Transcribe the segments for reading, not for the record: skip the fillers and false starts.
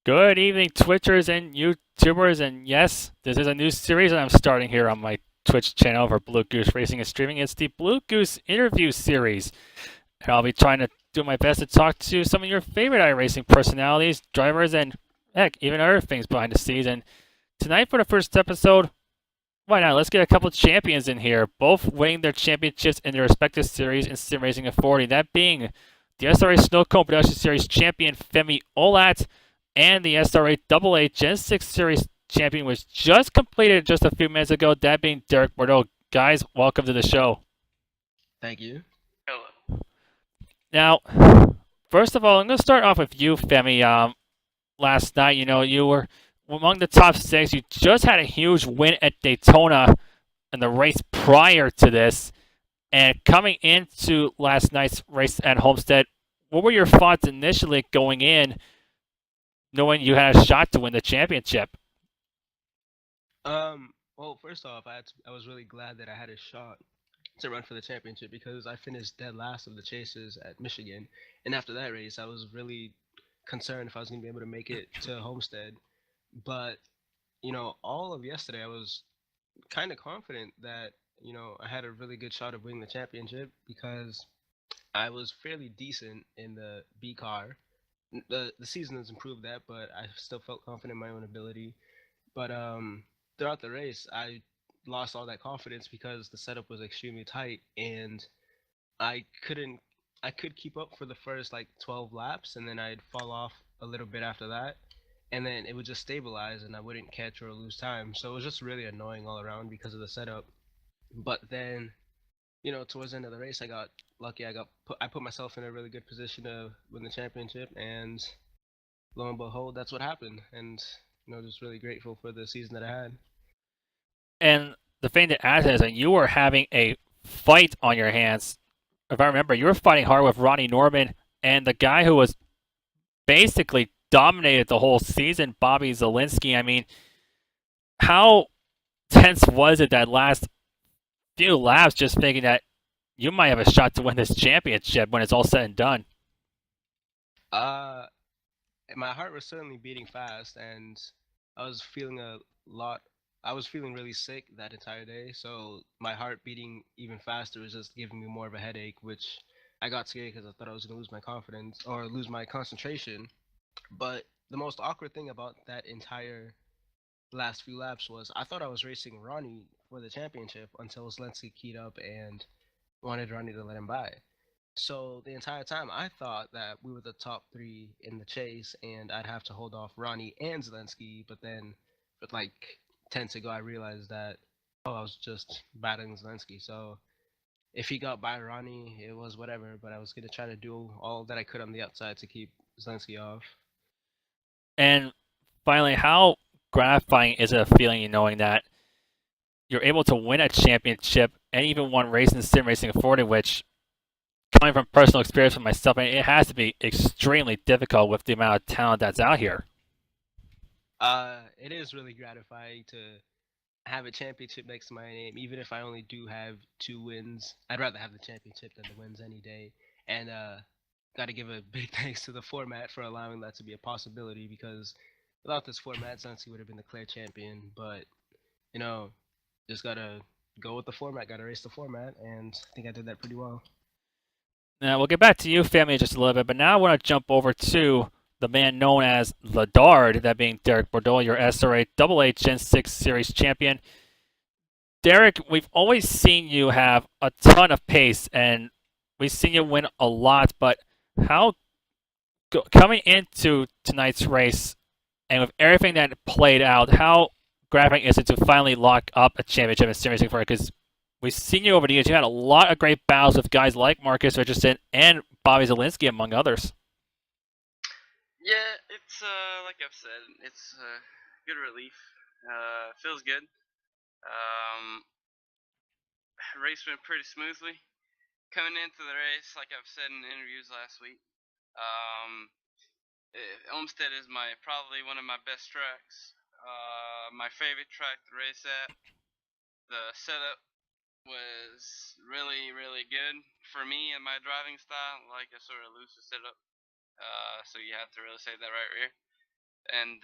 Good evening, Twitchers and YouTubers, and yes, this is a new series that I'm starting here on my Twitch channel for Bluegoose Racing and Streaming. It's the Bluegoose Interview Series, and I'll be trying to do my best to talk to some of your favorite iRacing personalities, drivers, and heck, even other things behind the scenes. And tonight, for the first episode, why not? Let's get a couple champions in here, both winning their championships in their respective series in sim racing authority. That being the SRA Snowcone Production Series champion Femi Olat and the SRA AA Gen 6 Series champion was just completed just a few minutes ago. That being Darik Bourdeau. Guys, welcome to the show. Thank you. Now, first of all, I'm going to start off with you, Femi. Last night, you were among the top six. You just had a huge win at Daytona in the race prior to this. And coming into last night's race at Homestead, what were your thoughts initially going in, knowing you had a shot to win the championship? Well, first off, I was really glad that I had a shot to run for the championship because I finished dead last of the chasers at Michigan, and after that race, I was really concerned if I was going to be able to make it to Homestead. But all of yesterday, I was kind of confident that I had a really good shot of winning the championship because I was fairly decent in the B car. The season has improved that, but I still felt confident in my own ability. But throughout the race, I lost all that confidence because the setup was extremely tight, and I couldn't. I could keep up for the first like 12 laps, and then I'd fall off a little bit after that, and then it would just stabilize, and I wouldn't catch or lose time. So it was just really annoying all around because of the setup. But then, towards the end of the race, I got lucky. I put myself in a really good position to win the championship, and lo and behold, that's what happened. And just really grateful for the season that I had. And the thing to add is that you were having a fight on your hands. If I remember, you were fighting hard with Ronnie Norman and the guy who was basically dominated the whole season, Bobby Zielinski. I mean, how tense was it that last few laps just thinking that you might have a shot to win this championship when it's all said and done? Uh, my heart was certainly beating fast, and I was feeling a lot. I was feeling really sick that entire day, so my heart beating even faster was just giving me more of a headache, which I got scared because I thought I was gonna lose my confidence or lose my concentration. But the most awkward thing about that entire last few laps was I thought I was racing Ronnie for the championship until Zelensky keyed up and wanted Ronnie to let him by. So the entire time I thought that we were the top three in the chase and I'd have to hold off Ronnie and Zelensky, but then with like 10 to go I realized that I was just battling Zelensky. So if he got by Ronnie, it was whatever, but I was gonna try to do all that I could on the outside to keep Zelensky off. And finally, how gratifying is it a feeling knowing that you're able to win a championship and even one race in sim racing authority, which coming from personal experience with myself, it has to be extremely difficult with the amount of talent that's out here. It is really gratifying to have a championship next to my name, even if I only do have 2 wins. I'd rather have the championship than the wins any day. And got to give a big thanks to the format for allowing that to be a possibility because without this format, Zancy would have been the clear champion. But you know, just gotta go with the format, gotta race the format, and I think I did that pretty well. Now, we'll get back to you, family, in just a little bit, but now I want to jump over to the man known as the Dard, that being Darik Bourdeau, your SRA AA Gen 6 Series champion. Darik, we've always seen you have a ton of pace, and we've seen you win a lot, but how coming into tonight's race and with everything that played out, how gratifying is it to finally lock up a championship in Series for it? Because we've seen you over the years. You had a lot of great battles with guys like Marcus Richardson and Bobby Zielinski, among others. Yeah, it's like I've said, it's good relief. Feels good. Um, Race went pretty smoothly. Coming into the race, like I've said in interviews last week, um, Olmsted is my probably one of my best tracks. My favorite track to race at. The setup was really good for me and my driving style, like a sort of looser setup. So you have to really say that right here. and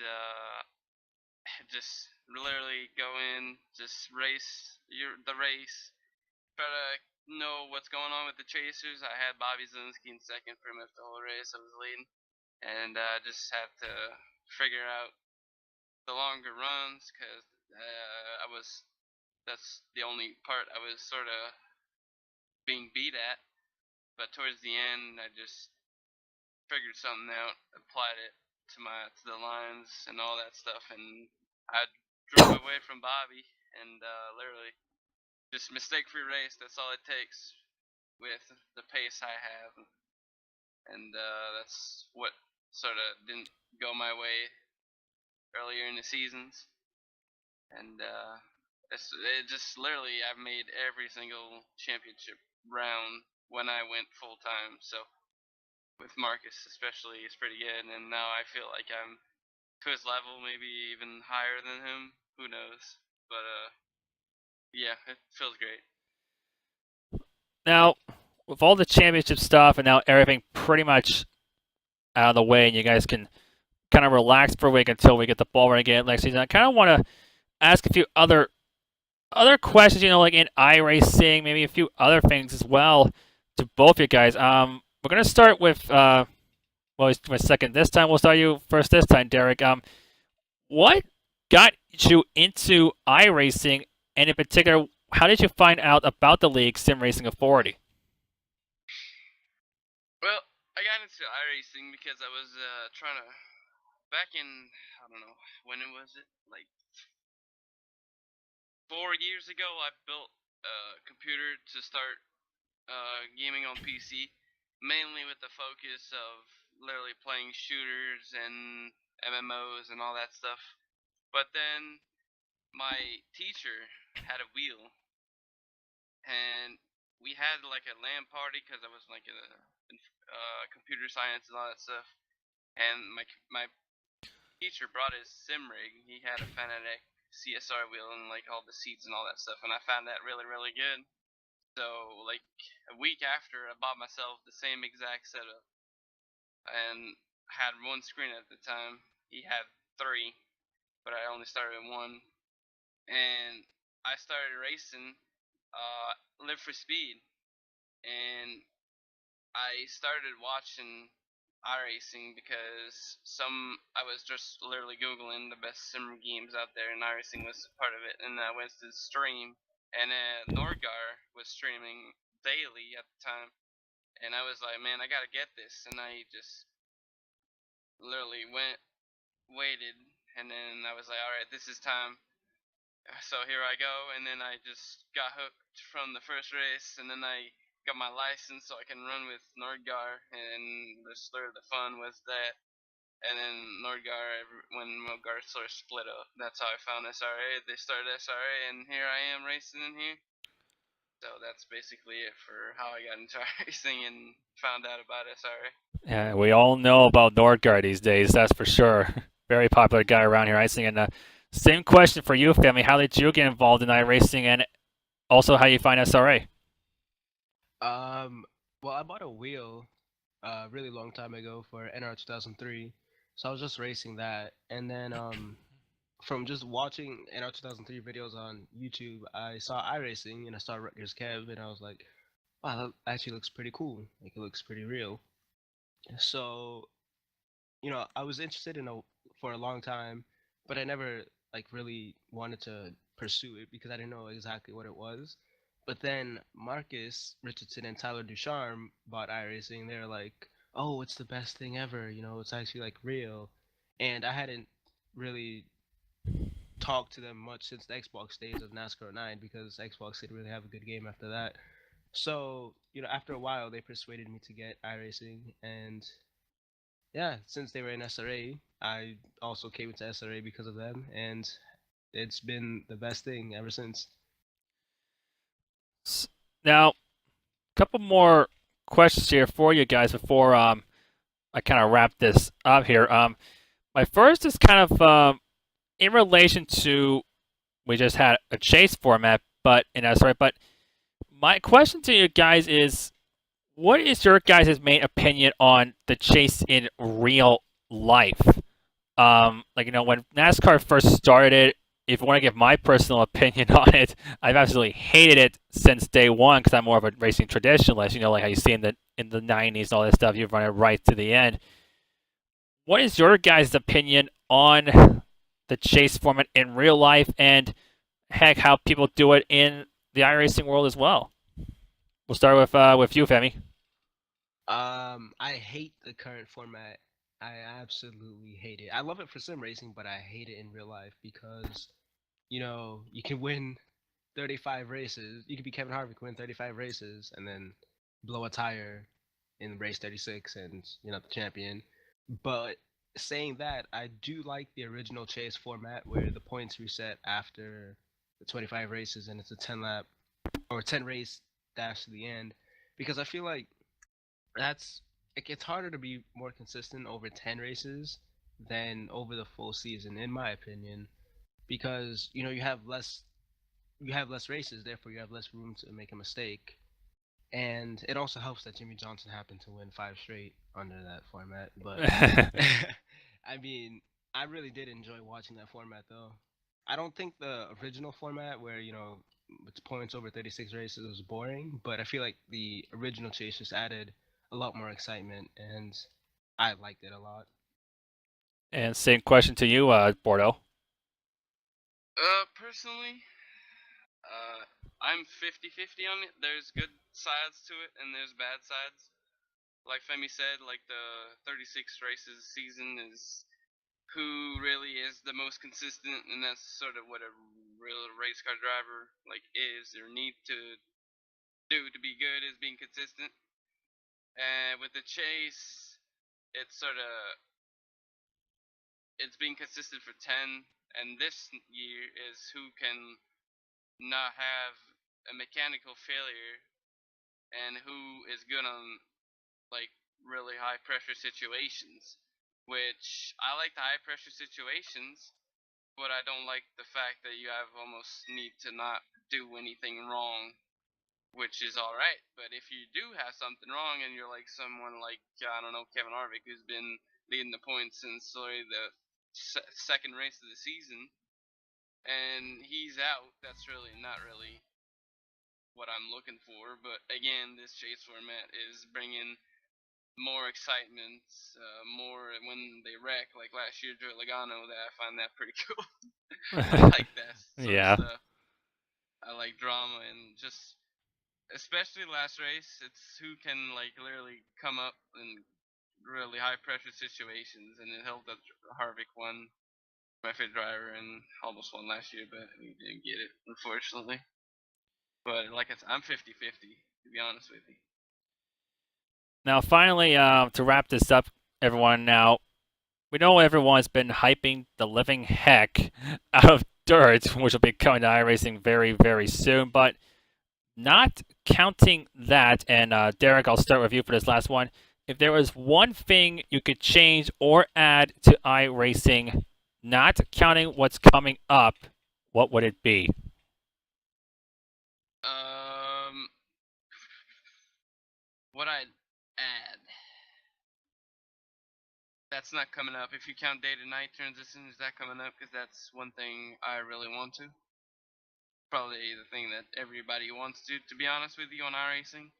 just literally go in, just race the race, try to know what's going on with the chasers. I had Bobby Zelinski in second pretty much the whole race. I was leading, and just had to figure out the longer runs because that's the only part I was sort of being beat at. But towards the end, I just figured something out, applied it to the lines and all that stuff, and I drove away from Bobby, and literally just mistake-free race. That's all it takes with the pace I have, and that's what sort of didn't go my way earlier in the seasons, and it just literally I've made every single championship round when I went full time. So with Marcus especially, it's pretty good, and now I feel like I'm to his level, maybe even higher than him. Who knows? But yeah, it feels great. Now, with all the championship stuff and now everything pretty much out of the way, and you guys can kind of relax for a week until we get the ball running again next season, I kind of want to ask a few other questions, like in iRacing, maybe a few other things as well to both you guys. We're gonna start with well, he's my second this time. We'll start you first this time, Darik. What got you into iRacing, and in particular, how did you find out about the league Sim Racing Authority? Well, I got into iRacing because I was trying to back in I don't know when it was it like 4 years ago. I built a computer to start gaming on PC, mainly with the focus of literally playing shooters and MMOs and all that stuff. But then my teacher had a wheel, and we had like a LAN party because I was like in computer science and all that stuff. And my teacher brought his sim rig. He had a Fanatic CSR wheel and like all the seats and all that stuff, and I found that really really good. So like a week after, I bought myself the same exact setup, and had one screen at the time. He had three, but I only started with one, and I started racing Live for Speed, and I started watching iRacing because I was just literally googling the best sim games out there, and iRacing was part of it. And I went to the stream, and Norgar was streaming daily at the time, and I was like, man, I gotta get this, and I just literally waited, and then I was like, all right, this is time. So here I go, and then I just got hooked from the first race, and then I got my license so I can run with Nordgar, and the fun was that. And then Nordgar, when Nordgar sort of split up, that's how I found SRA. They started SRA, and here I am racing in here. So that's basically it for how I got into racing and found out about SRA. Yeah, we all know about Nordgar these days, that's for sure. Very popular guy around here racing. And same question for you, Femi. How did you get involved in iRacing, and also how you find SRA? Well, I bought a wheel a really long time ago for NR 2003, so I was just racing that, and then from just watching NR 2003 videos on YouTube, I saw iRacing and I saw Rutgers Kev, and I was like, wow, that actually looks pretty cool. Like it looks pretty real. So, I was interested in for a long time, but I never like really wanted to pursue it because I didn't know exactly what it was. But then Marcus Richardson and Tyler Ducharme bought iRacing. They're like, "Oh, it's the best thing ever. It's actually like real." And I hadn't really talked to them much since the Xbox days of NASCAR 9 because Xbox didn't really have a good game after that. So, after a while, they persuaded me to get iRacing, and yeah, since they were in SRA, I also came into SRA because of them, and it's been the best thing ever since. Now, a couple more questions here for you guys before I kind of wrap this up here. My first is kind of in relation to we just had a chase format, but but my question to you guys is, what is your guys' main opinion on the chase in real life? When NASCAR first started, if you want to give my personal opinion on it, I've absolutely hated it since day one because I'm more of a racing traditionalist. Like how you see in the '90s and all this stuff, you run it right to the end. What is your guys' opinion on the chase format in real life, and heck, how people do it in the iRacing world as well? We'll start with you, Femi. I hate the current format. I absolutely hate it. I love it for sim racing, but I hate it in real life because you can win 35 races. You could be Kevin Harvick, win 35 races, and then blow a tire in race 36, and you're not the champion. But saying that, I do like the original chase format where the points reset after the 25 races, and it's a 10 lap or 10 race dash to the end, because I feel like that's it gets harder to be more consistent over 10 races than over the full season, in my opinion, because you have less races, therefore you have less room to make a mistake. And it also helps that Jimmy Johnson happened to win 5 straight under that format. But I mean, I really did enjoy watching that format, though. I don't think the original format, where it's points over 36 races, was boring. But I feel like the original chase just added a lot more excitement, and I liked it a lot. And same question to you, Bordeaux. Personally, I'm 50-50 on it. There's good sides to it and there's bad sides. Like Femi said, like the 36 races season is who really is the most consistent, and that's sort of what a real race car driver like is or need to do to be good, is being consistent. And with the chase, it's sort of it's being consistent for 10, and this year is who can not have a mechanical failure and who is good on like really high pressure situations. Which I like the high pressure situations, but I don't like the fact that you have almost need to not do anything wrong, which is all right. But if you do have something wrong and you're like someone like I don't know, Kevin Harvick, who's been leading the points since the second race of the season, and he's out, that's really not really what I'm looking for. But again, this chase format is bringing more excitement, more when they wreck, like last year Joey Logano. That I find that pretty cool. I like that sort of Yeah. stuff. I like drama and just, especially last race, it's who can like literally come up in really high pressure situations, and it helped that Harvick won, my favorite driver, and almost won last year, but he didn't get it unfortunately. But like I said, I'm 50-50 to be honest with you. Now, finally, to wrap this up, everyone. Now, we know everyone's been hyping the living heck out of dirt, which will be coming to iRacing very, very soon. But not counting that, and Darik, I'll start with you for this last one. If there was one thing you could change or add to iRacing, not counting what's coming up, what would it be? Um, what I'd add, that's not coming up. If you count day to night transition, is that coming up? Because that's one thing I really want to. Probably the thing that everybody wants to be honest with you, on iRacing.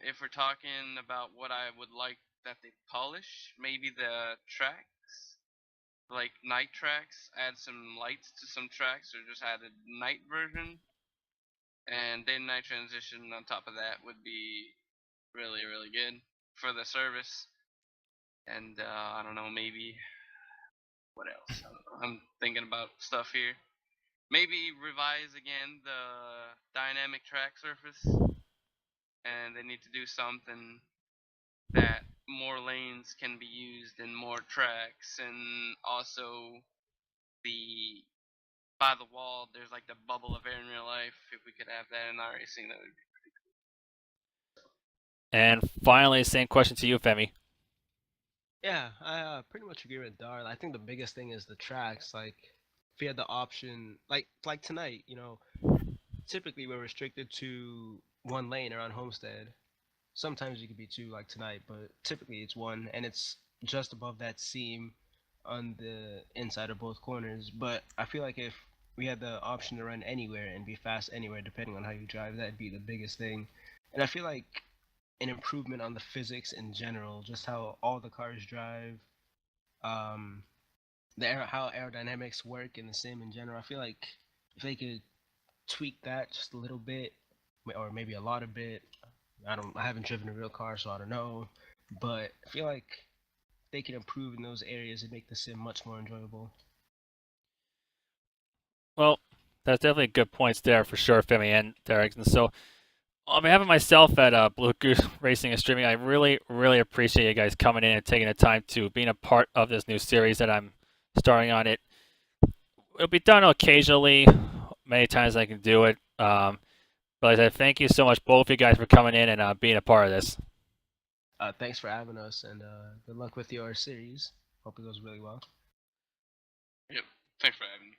If we're talking about what I would like that they polish, maybe the tracks, like night tracks, add some lights to some tracks, or just add a night version, and day to night transition on top of that would be really, really good for the service. And I don't know, maybe what else? I don't know. I'm thinking about stuff here. Maybe revise again the dynamic track surface, and they need to do something that more lanes can be used in more tracks, and also the by the wall there's like the bubble of air in real life. If we could have that in our racing, that would be. And finally, same question to you, Femi. Yeah, I pretty much agree with Dar. I think the biggest thing is the tracks. Like, if you had the option, like tonight, typically we're restricted to one lane around Homestead. Sometimes you could be two, like tonight, but typically it's one, and it's just above that seam. on the inside of both corners. But I feel like if we had the option to run anywhere and be fast anywhere, depending on how you drive, that'd be the biggest thing. And I feel like an improvement on the physics in general, just how all the cars drive, um, how aerodynamics work in the sim in general. I feel like if they could tweak that just a little bit, or maybe a lot of bit. I haven't driven a real car, so I don't know. But I feel like they can improve in those areas and make the sim much more enjoyable. Well, that's definitely good points there for sure, Femi and Darik. And so, on behalf of myself at Bluegoose Racing and Streaming, I really, really appreciate you guys coming in and taking the time to being a part of this new series that I'm starting on. It'll be done occasionally, many times I can do it. But I said, thank you so much, both of you guys, for coming in and being a part of this. Thanks for having us, and good luck with your series. Hope it goes really well. Yep. Thanks for having me.